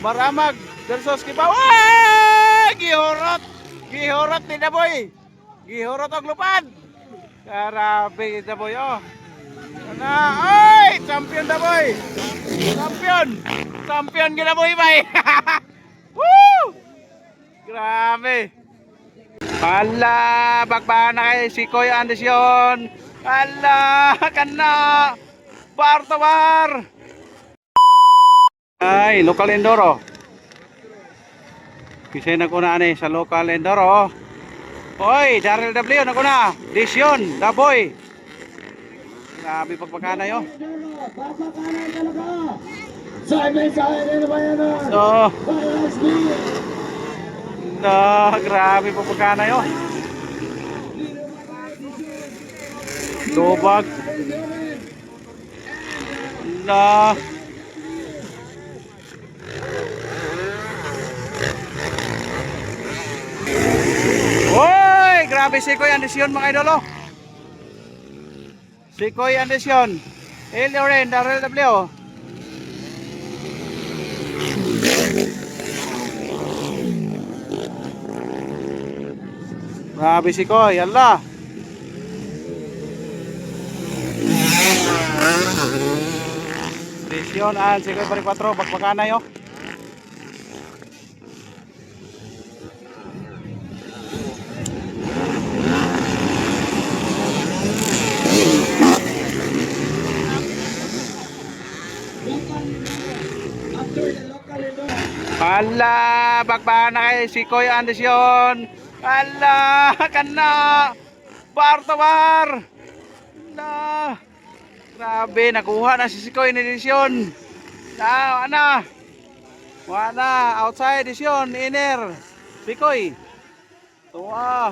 Maramag versus Kibaw. Ay! Gihurot ni Daboy. Gihurot og lupad. Grabe Daboy oh. Ana, ay! Champion Daboy. Champion. Champion Daboy bay. Woo! Grabe. Hala, bakbakan na kay si Koy Anderson. Hala, kana. Bar to bar. Ay, local enduro. Kisay na ko na ani sa local enduro. Oy, Daryl W na ko na. Disyon, Daboy. Grabe pagpakana yo. So, grabe pagpakana yo. Lubag. Na. Oy, grabe si Koy Anderson mga idolo. Si Koy Anderson. Loren, Daryl W. Grabe si Koy, Allah. Desyon an si Koy Bari 4 bakbakana yo. Hala, bakbakan na kay si Koy Anderson. Hala, kana. Bar to bar. Hala. Grabe, nakuha na si Koy ni Anderson. Ana. Wala, outside Anderson, inner. Si Koy. Tuwa.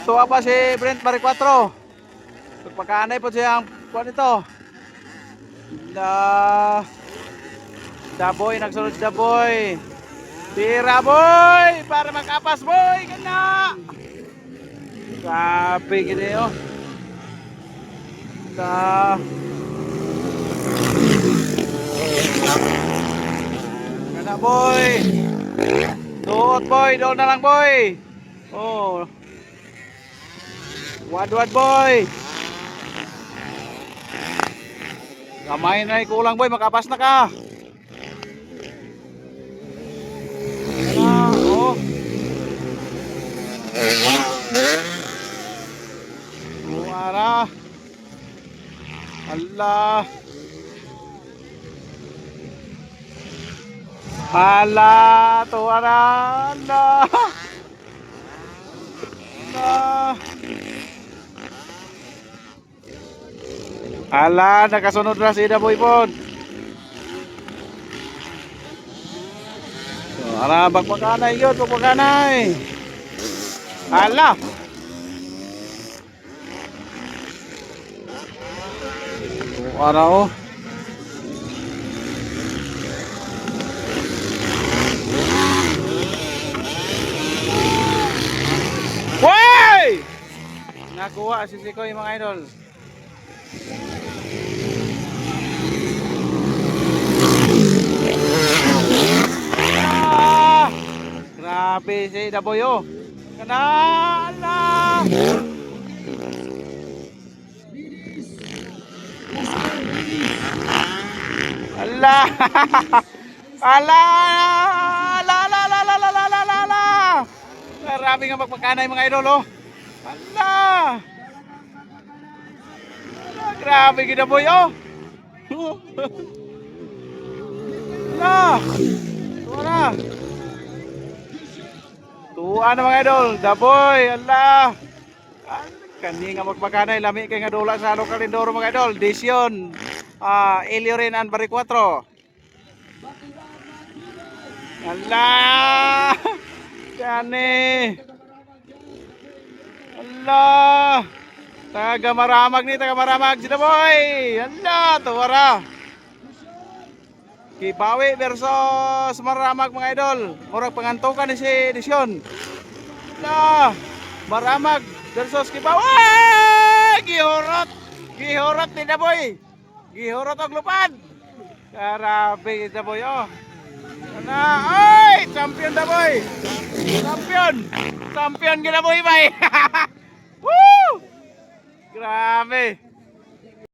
Tuwa pa si Brent Bari 4. Pagpakanay po siyang kuwan ito. Daboy, nagsunod Daboy. Tira boy, para makapas boy, kana. Grabe gini oh. Kana boy. Doon boy, doon na lang boy. Oh. Wad boy. Gamay na kulang boy, makapas na ka. Tuwara. Allah. Allah, tuwara. Allah. Allah. Allah, nakasunod na si Daboy po. Ara bagpakanay yun, bagpakanay. Hala. Ara oh. Woy! Nakuha si Koy mga idol. Grabe si Daboy oh. Kanala. Allah. Allah. La. Grabe nga magpagkanay mga idol oh. Allah. Grabe si Daboy oh. Allah. Tuwa. Tuwa na mga idol, Daboy, Allah. Kani nga magpagkanay, lami kay nga dula sa local enduro mga idol. Desyon, Loren and Bari 4. Allah. Kani. Allah. Taga Maramag si Daboy. Allah, tuwara. Kibawi versus Maramag mga idol. Murag pangantukan ni si Desyon. Maramag versus Kibawi. Gihurot ni Daboy. Gihurot og lupad. Grabe, Daboy, oh. Ana, ay! Champion, Daboy! Champion! Champion ka, Daboy, bay! Woo! Grabe!